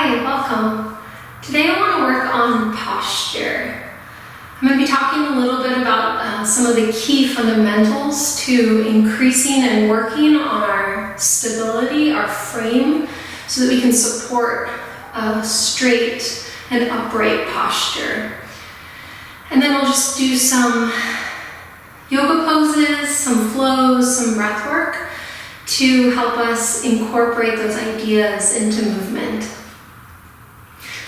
Hi, welcome. Today I want to work on posture. I'm going to be talking a little bit about some of the key fundamentals to increasing and working on our stability, our frame, so that we can support a straight and upright posture. And then we'll just do some yoga poses, some flows, some breath work to help us incorporate those ideas into movement.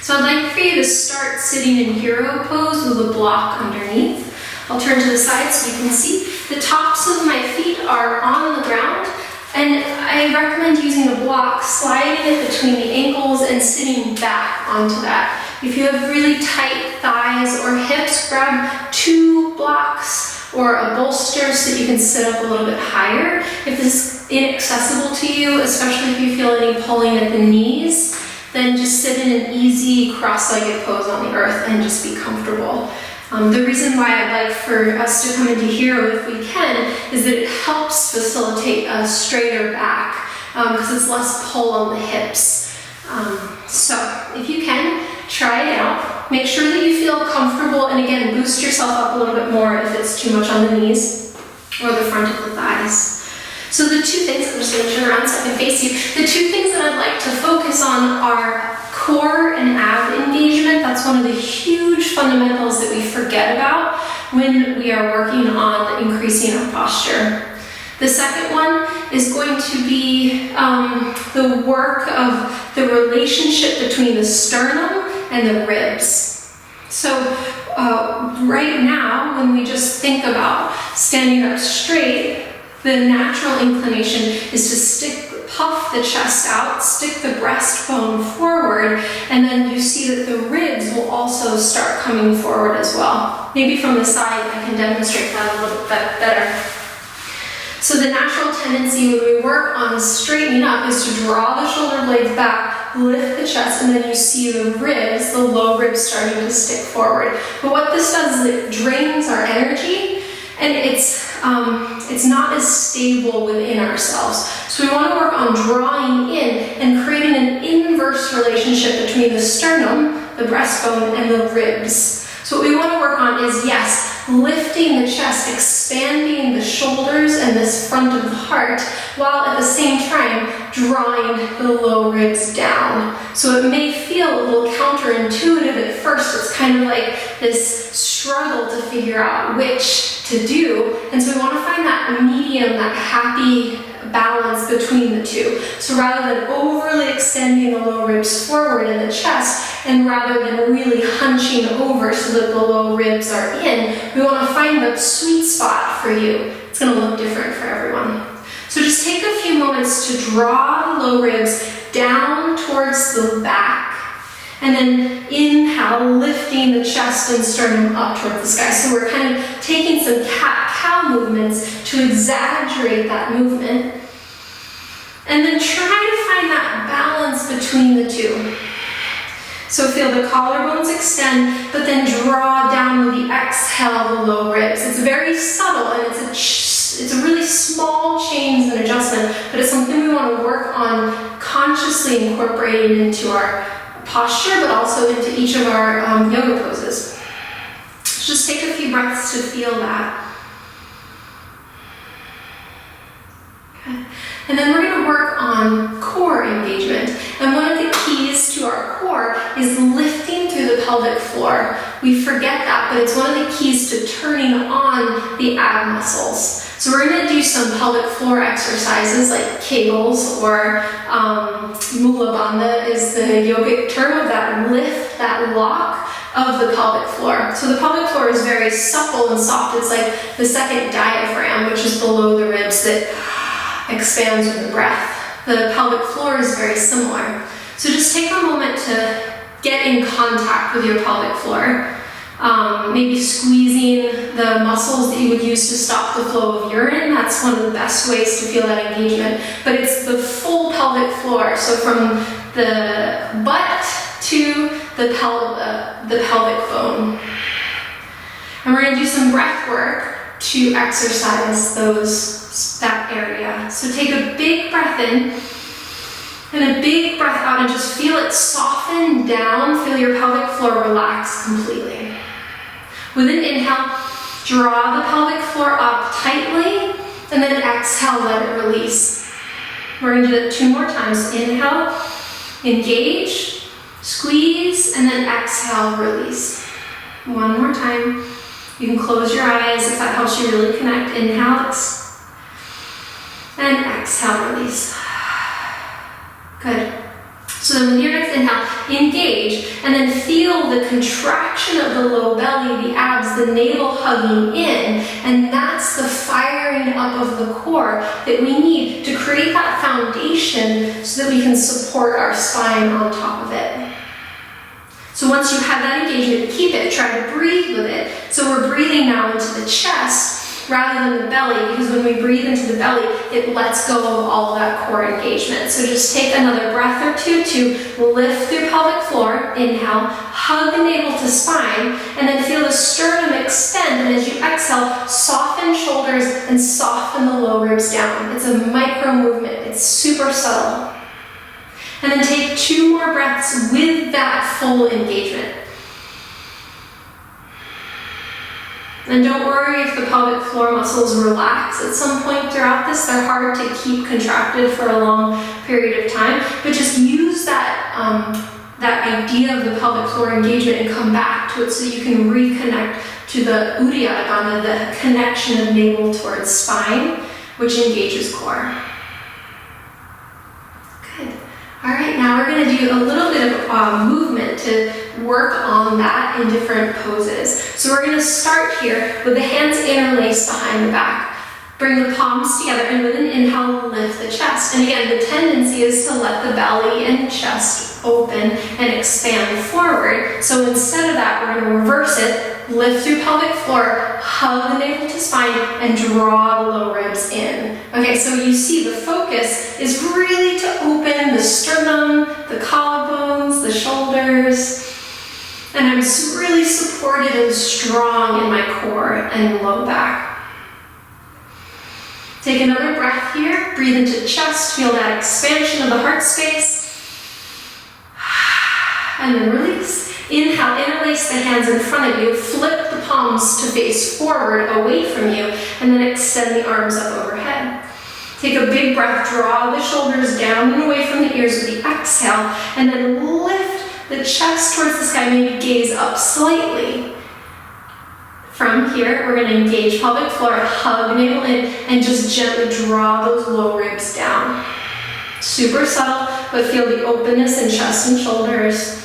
So I'd like for you to start sitting in hero pose with a block underneath. I'll turn to the side so you can see. The tops of my feet are on the ground, and I recommend using a block, sliding it between the ankles and sitting back onto that. If you have really tight thighs or hips, grab 2 blocks or a bolster so that you can sit up a little bit higher. If this is inaccessible to you, especially if you feel any pulling at the knees, then just sit in an easy cross-legged pose on the earth and just be comfortable. The reason why I'd like for us to come into hero if we can is that it helps facilitate a straighter back because it's less pull on the hips. So if you can, try it out. Make sure that you feel comfortable, and again, boost yourself up a little bit more if it's too much on the knees or the front of the thighs. So the 2 things, I'm just going to turn around so I can face you. The 2 things that I'd like to focus on are core and ab engagement. That's one of the huge fundamentals that we forget about when we are working on increasing our posture. The second one is going to be the work of the relationship between the sternum and the ribs. So right now, when we just think about standing up straight, the natural inclination is to puff the chest out, stick the breastbone forward, and then you see that the ribs will also start coming forward as well. Maybe from the side I can demonstrate that a little bit better. So the natural tendency when we work on straightening up is to draw the shoulder blades back, lift the chest, and then you see the ribs, the low ribs starting to stick forward. But what this does is it drains our energy, and it's not as stable within ourselves. So we want to work on drawing in and creating an inverse relationship between the sternum, the breastbone, and the ribs. So what we want to work on is, yes, lifting the chest, expanding the shoulders and this front of the heart, while at the same time drawing the low ribs down. So it may feel a little counterintuitive at first. It's kind of like this struggle to figure out which to do. And so we want to find that medium, that happy balance between the 2. So rather than overly extending the low ribs forward in the chest, and rather than really hunching over so that the low ribs are in, we want to find the sweet spot for you. It's going to look different for everyone. So just take a few moments to draw the low ribs down towards the back, and then inhale, lifting the chest and sternum up towards the sky. So we're kind of taking some cat-cow movements to exaggerate that movement. And then try to find that balance between the 2. So feel the collarbones extend, but then draw down with the exhale the low ribs. It's very subtle, and it's a really small change and adjustment, but it's something we want to work on consciously incorporating into our posture, but also into each of our yoga poses. Just take a few breaths to feel that. Okay. And then we're going to work on core engagement. And one of the keys to our core is lifting through the pelvic floor. We forget that, but it's one of the keys to turning on the ab muscles. So we're going to do some pelvic floor exercises like Kegels, or Mula Bandha is the yogic term of that lift, that lock of the pelvic floor. So the pelvic floor is very supple and soft. It's like the second diaphragm, which is below the ribs, that expands with the breath. The pelvic floor is very similar. So just take a moment to get in contact with your pelvic floor. Maybe squeezing the muscles that you would use to stop the flow of urine. That's one of the best ways to feel that engagement. But it's the full pelvic floor. So from the butt to the pelvic bone. And we're going to do some breath work to exercise that area. So take a big breath in And a big breath out and just feel it soften down. Feel your pelvic floor relax completely. With an inhale, draw the pelvic floor up tightly, and then exhale, let it release. We're going to do that 2 more times. Inhale, engage, squeeze, and then exhale, release. 1 more time. You can close your eyes if that helps you really connect. Inhale, and exhale, release. Good. So then with your next inhale, engage, and then feel the contraction of the low belly, the abs, the navel hugging in, and that's the firing up of the core that we need to create that foundation so that we can support our spine on top of it. So once you have that engagement, keep it, try to breathe with it. So we're breathing now into the chest rather than the belly, because when we breathe into the belly, it lets go of all of that core engagement. So just take another breath or two to lift through pelvic floor. Inhale, hug the navel to spine, and then feel the sternum extend. And as you exhale, soften shoulders and soften the low ribs down. It's a micro movement. It's super subtle. And then take 2 more breaths with that full engagement. And don't worry if the pelvic floor muscles relax at some point throughout this. They're hard to keep contracted for a long period of time, but just use that, that idea of the pelvic floor engagement and come back to it so you can reconnect to the Uddiyana Bandha, the connection of navel towards spine, which engages core. Good. All right, now we're going to do a little bit of movement to work on that in different poses. So we're going to start here with the hands interlaced behind the back. Bring the palms together, and with an inhale, lift the chest. And again, the tendency is to let the belly and chest open and expand forward. So instead of that, we're going to reverse it, lift through pelvic floor, hug the navel to spine, and draw the low ribs in. Okay, so you see the focus is really to open the sternum, the collarbones, the shoulders. And I'm really supported and strong in my core and low back. Take another breath here. Breathe into the chest. Feel that expansion of the heart space. And then release. Inhale, interlace the hands in front of you. Flip the palms to face forward away from you. And then extend the arms up overhead. Take a big breath. Draw the shoulders down and away from the ears with the exhale. And then lift the chest towards the sky. Maybe gaze up slightly. From here, we're going to engage pelvic floor, hug navel in, and just gently draw those low ribs down. Super subtle, but feel the openness in chest and shoulders.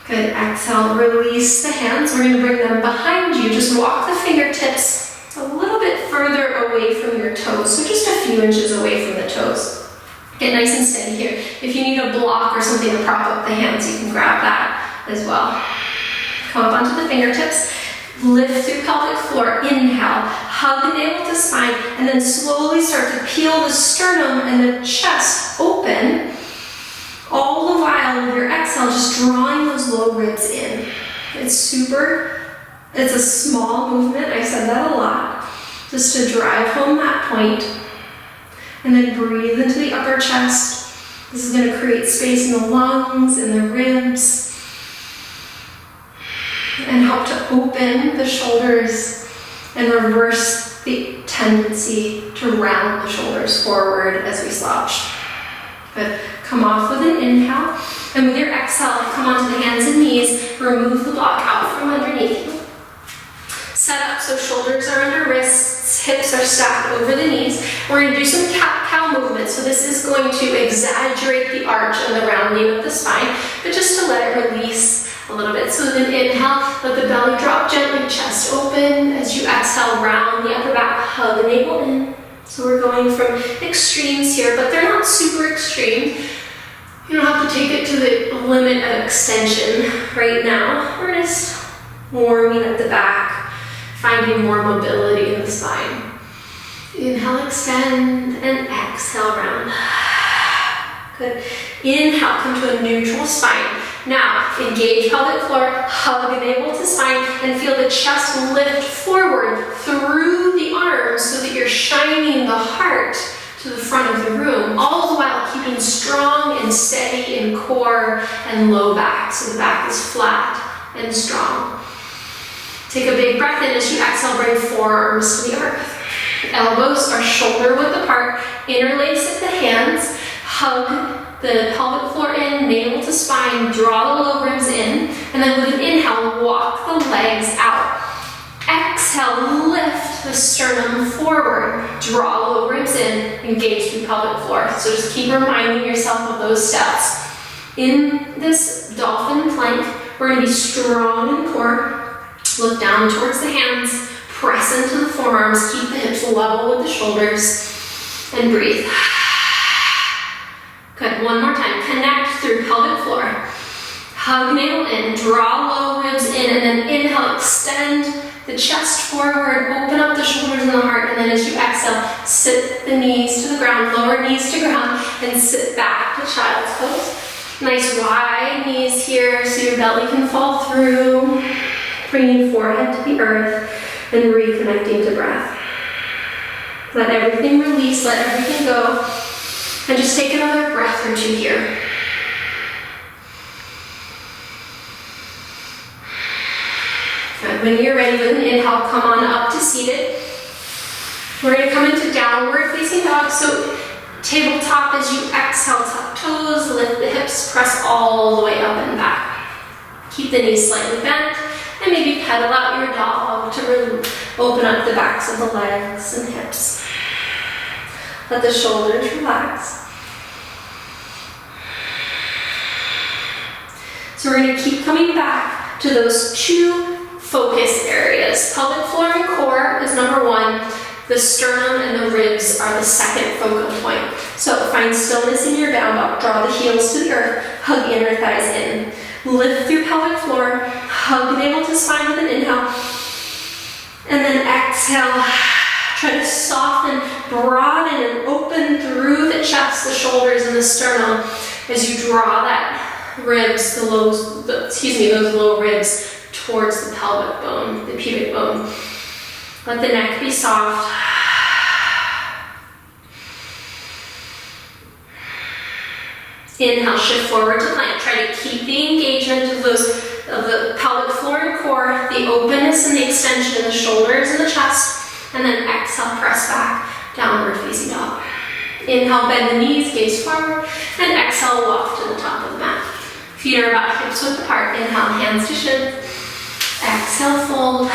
Good. Exhale, release the hands. We're going to bring them behind you. Just walk the fingertips a little bit further away from your toes, so just a few inches away from the toes. Get nice and steady here. If you need a block or something to prop up the hands, you can grab that as well. Come up onto the fingertips. Lift through pelvic floor. Inhale. Hug the navel to spine. And then slowly start to peel the sternum and the chest open. All the while with your exhale, just drawing those low ribs in. It's a small movement. I said that a lot. Just to drive home that point. And then breathe into the upper chest. This is going to create space in the lungs and the ribs. And help to open the shoulders and reverse the tendency to round the shoulders forward as we slouch. Good. Come off with an inhale. And with your exhale, come onto the hands and knees. Remove the block out from underneath you. Set up so shoulders are under wrists, hips are stacked over the knees. We're going to do some cat-cow movement. So this is going to exaggerate the arch and the rounding of the spine, but just to let it release a little bit. So then inhale, let the belly drop gently, chest open. As you exhale, round the upper back, hug the navel in. So we're going from extremes here, but they're not super extreme. You don't have to take it to the limit of extension right now. We're just warming at the back. Finding more mobility in the spine. Inhale, extend, and exhale, round. Good. Inhale, come to a neutral spine. Now, engage pelvic floor, hug the navel to spine, and feel the chest lift forward through the arms so that you're shining the heart to the front of the room, all the while keeping strong and steady in core and low back, so the back is flat and strong. Take a big breath in. As you exhale, bring forearms to the earth. Elbows are shoulder width apart, interlace at the hands, hug the pelvic floor in, navel to spine, draw the low ribs in, and then with an inhale, walk the legs out. Exhale, lift the sternum forward, draw low ribs in, engage the pelvic floor. So just keep reminding yourself of those steps. In this dolphin plank, we're going to be strong in core. Look down towards the hands, press into the forearms, keep the hips level with the shoulders, and breathe. Good, one more time. Connect through pelvic floor. Hug navel in, draw low ribs in, and then inhale, extend the chest forward, open up the shoulders and the heart, and then as you exhale, sit the knees to the ground, lower knees to ground, and sit back to child's pose. Nice wide knees here so your belly can fall through. Bringing forehead to the earth and reconnecting to breath. Let everything release, let everything go, and just take another breath or two here. Good. When you're ready with an inhale, come on up to seated. We're going to come into downward facing dog. So tabletop as you exhale, tuck toes, lift the hips, press all the way up and back. Keep the knees slightly bent. And maybe pedal out your dog to really open up the backs of the legs and hips. Let the shoulders relax. So we're going to keep coming back to those two focus areas. Pelvic floor and core is number one. The sternum and the ribs are the second focal point. So find stillness in your down dog. Draw the heels to the earth. Hug the inner thighs in. Lift through pelvic floor, hug navel to spine with an inhale, and then exhale. Try to soften, broaden, and open through the chest, the shoulders, and the sternum as you draw that ribs, those low ribs towards the pelvic bone, the pubic bone. Let the neck be soft. Inhale, shift forward to plank. Try to keep the engagement of the pelvic floor and core, the openness and the extension of the shoulders and the chest, and then exhale, press back, downward facing dog. Inhale, bend the knees, gaze forward, and exhale, walk to the top of the mat. Feet are about hips width apart. Inhale, hands to shins. Exhale, fold.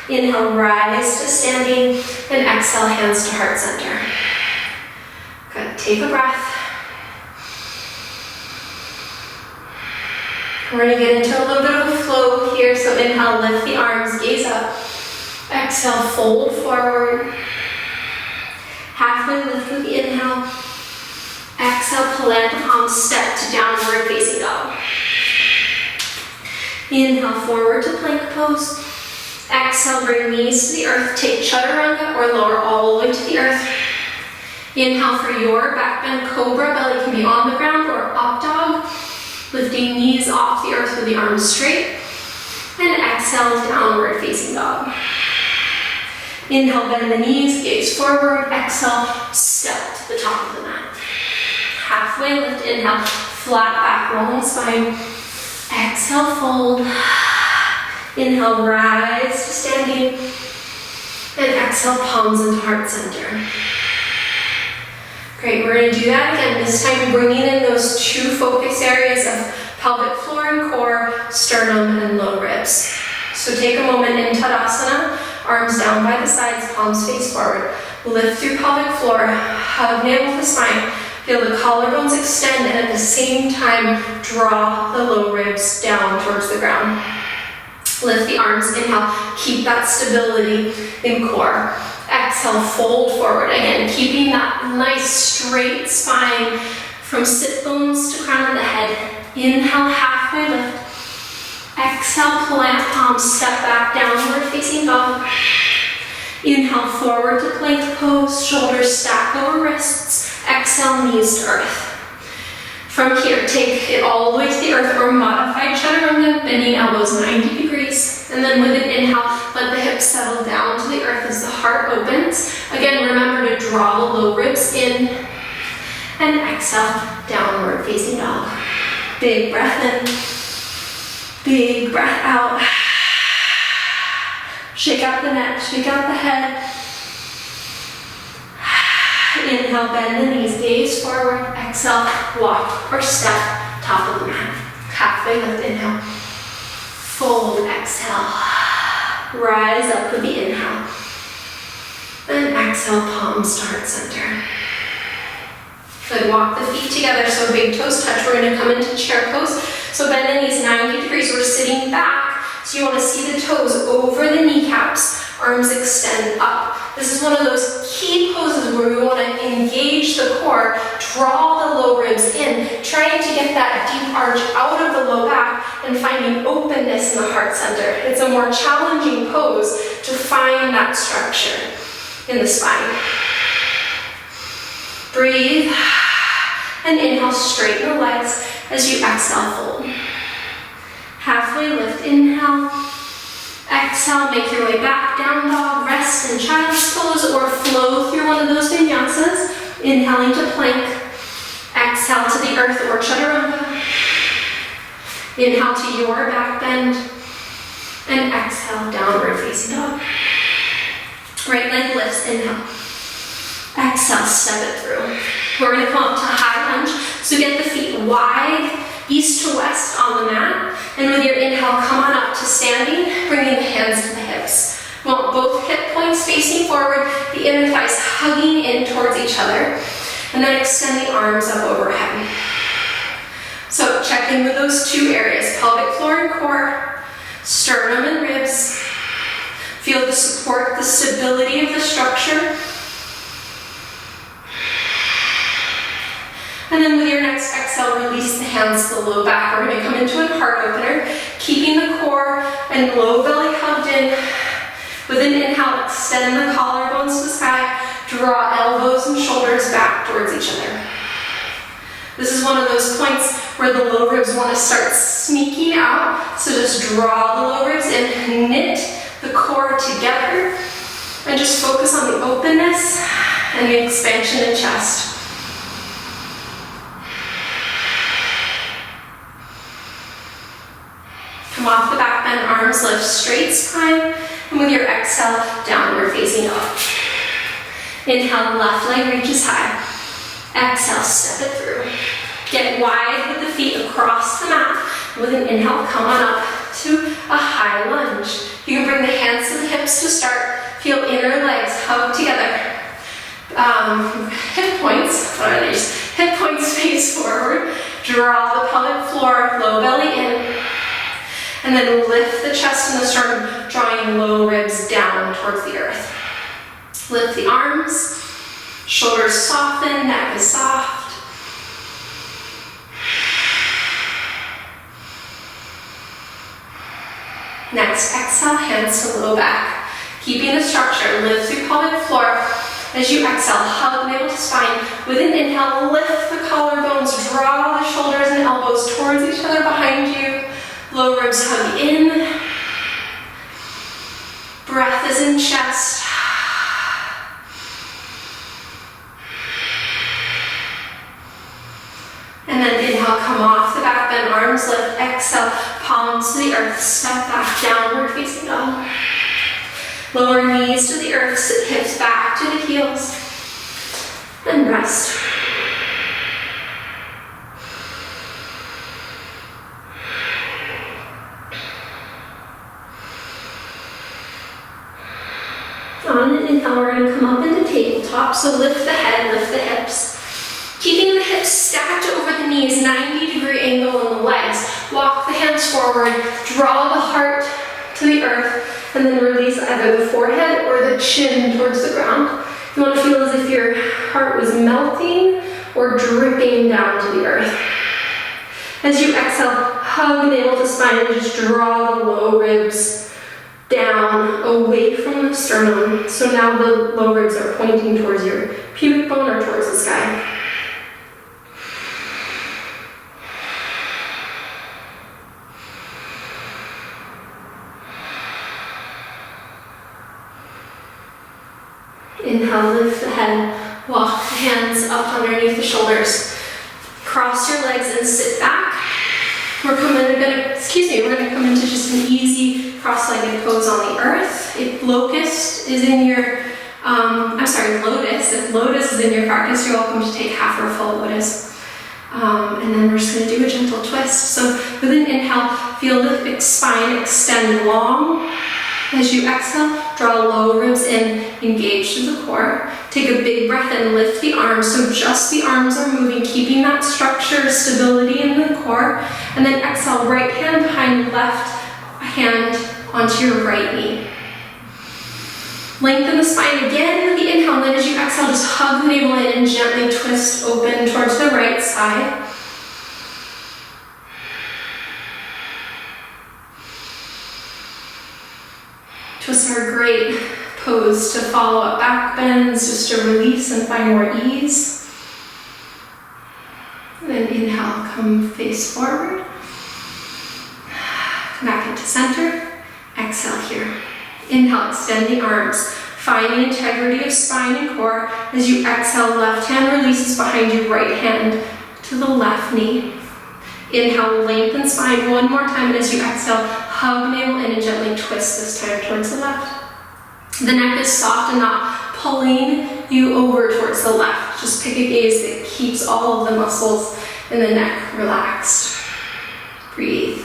Inhale, rise to standing, and exhale, hands to heart center. Good, take a breath. We're going to get into a little bit of a flow here, so inhale, lift the arms, gaze up. Exhale, fold forward. Halfway lift with the inhale. Exhale, plant the palms, step to downward facing dog. Inhale, forward to plank pose. Exhale, bring knees to the earth. Take chaturanga or lower all the way to the earth. Inhale for your back bend cobra. Belly can be on the ground or up dog. Lifting knees off the earth with the arms straight. And exhale, downward facing dog. Inhale, bend the knees, gaze forward. Exhale, step to the top of the mat. Halfway lift, inhale, flat back, rolling spine. Exhale, fold. Inhale, rise to standing. And exhale, palms into heart center. Great, we're going to do that again. This time bringing in those two focus areas of pelvic floor and core, sternum and low ribs. So take a moment in Tadasana, arms down by the sides, palms face forward. Lift through pelvic floor, hug navel to spine. Feel the collarbones extend and at the same time draw the low ribs down towards the ground. Lift the arms, inhale, keep that stability in core. Exhale, fold forward. Again, keeping that nice straight spine from sit bones to crown of the head. Inhale, halfway lift. Exhale, plant palms, step back, downward facing dog. Inhale, forward to plank pose, shoulders stack over wrists. Exhale, knees to earth. From here, take it all the way to the earth or modified chaturanga, bending elbows 90 degrees. And then with an inhale, let the hips settle down to the earth as the heart opens. Again, remember to draw the low ribs in. And exhale, downward facing dog. Big breath in, big breath out. Shake out the neck, shake out the head. Inhale, bend the knees, gaze forward. Exhale, walk or step, top of the mat. Halfway lift, inhale. Fold, exhale. Rise up with the inhale. Then exhale, palms to heart center. Good, walk the feet together so big toes touch. We're gonna come into chair pose. So bend the knees 90 degrees, we're sitting back. So you wanna see the toes over the kneecaps, arms extend up. This is one of those key poses where we wanna engage the core, draw the low ribs in, trying to get that deep arch out of the low back and finding openness in the heart center. It's a more challenging pose to find that structure in the spine. Breathe, and inhale, straighten the legs as you exhale, fold. Halfway lift, inhale. Exhale, make your way back, down dog, rest in child's pose or flow through one of those vinyasas. Inhaling to plank. Exhale to the earth or chaturanga. Inhale to your back bend. And exhale, downward facing dog. Right leg lifts, inhale. Exhale, step it through. We're gonna come up to high lunge. So get the feet wide, east to west on the mat. And with your inhale, come on up to standing, bringing the hands to the hips. We want both hip points facing forward, the inner thighs hugging in towards each other. And then extend the arms up overhead. So check in with those two areas, pelvic floor and core, sternum and ribs. Feel the support, the stability of the structure. And then with your next exhale, release the hands to the low back. We're going to come into a heart opener, keeping the core and low belly hugged in. With an inhale, extend the collarbones to the sky. Draw elbows and shoulders back towards each other. This is one of those points where the low ribs want to start sneaking out. So just draw the low ribs in, knit the core together, and just focus on the openness and the expansion in chest. Come off the back bend, arms lift, straight spine, and with your exhale, downward facing dog. Inhale, left leg reaches high. Exhale, step it through. Get wide with the feet across the mat. With an inhale, come on up to a high lunge. You can bring the hands to the hips to start. Feel inner legs hug together. Hip points, what are these? Hip points face forward. Draw the pelvic floor, low belly in. And then lift the chest and the sternum, drawing low ribs down towards the earth. Lift the arms, shoulders soften, neck is soft. Next, exhale, hands to low back. Keeping the structure, lift through pelvic floor. As you exhale, hug navel to spine. With an inhale, lift the collarbones, draw the shoulders and elbows towards each other behind you. Low ribs hug in. Breath is in chest. And then inhale, come off the back bend, arms lift, exhale, palms to the earth, step back, downward facing dog. Lower knees to the earth, sit hips back to the heels, and rest. On an inhale, we're going to come up into tabletop, so lift the head, lift the hips. Keeping the hips stacked over the knees, 90-degree angle in the legs. Walk the hands forward, draw the heart to the earth, and then release either the forehead or the chin towards the ground. You want to feel as if your heart was melting or dripping down to the earth. As you exhale, hug navel to spine and just draw the low ribs down, away from the sternum. So now the low ribs are pointing towards your pubic bone or towards the sky. inhale, lift the head, walk the hands up underneath the shoulders. Cross your legs and sit back. We're gonna come into just an easy cross-legged pose on the earth. If lotus is in your, lotus. If lotus is in your practice, you're welcome to take half or full lotus. And then we're just gonna do a gentle twist. So with an inhale, feel the spine extend long. As you exhale, draw low ribs in, engage to the core. Take a big breath and lift the arms, so just the arms are moving, keeping that structure, stability in the core. And then exhale, right hand behind left hand onto your right knee. Lengthen the spine again with the inhale, and then as you exhale, just hug the navel in and gently twist open towards the right side. Twists are a great pose to follow up back bends, just to release and find more ease. And then inhale, come face forward. Come back into center. Exhale here. Inhale, extend the arms. Find the integrity of spine and core. As you exhale, left hand releases behind you, right hand to the left knee. Inhale, lengthen spine one more time, and as you exhale, hug navel in and gently twist this time towards the left. The neck is soft and not pulling you over towards the left. Just pick a gaze that keeps all of the muscles in the neck relaxed. Breathe.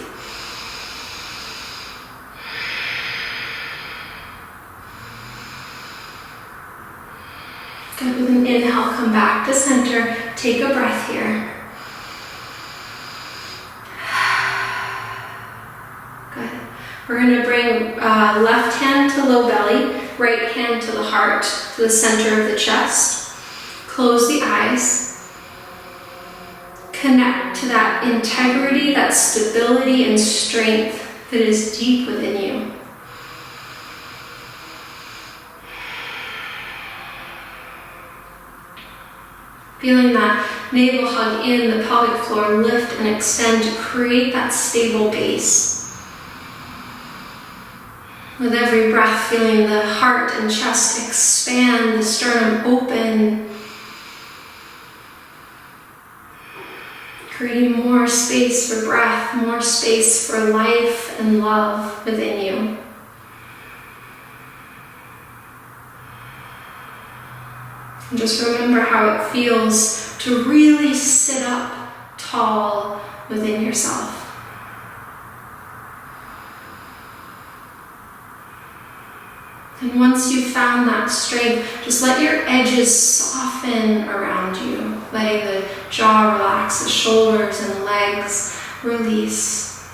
Good. With an inhale, come back to center. Take a breath here. Good. We're going to bring left hand to low belly, right hand to the heart, to the center of the chest. Close the eyes. Connect to that integrity, that stability and strength that is deep within you. Feeling that navel hug in, the pelvic floor lift and extend to create that stable base. With every breath, feeling the heart and chest expand, the sternum open, creating more space for breath, more space for life and love within you. And just remember how it feels to really sit up tall within yourself. And once you've found that strength, just let your edges soften around you, letting the jaw relax, the shoulders and legs release.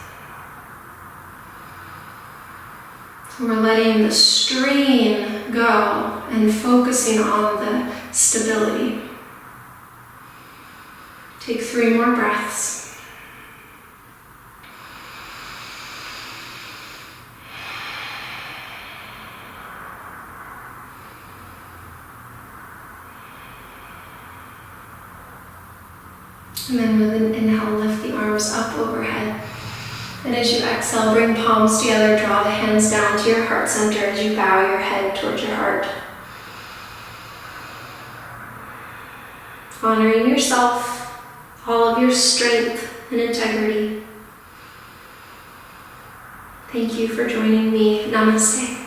So we're letting the strain go and focusing on the stability. Take 3 more breaths. And then with an inhale, lift the arms up overhead. And as you exhale, bring palms together, draw the hands down to your heart center as you bow your head towards your heart. Honoring yourself, all of your strength and integrity. Thank you for joining me. Namaste.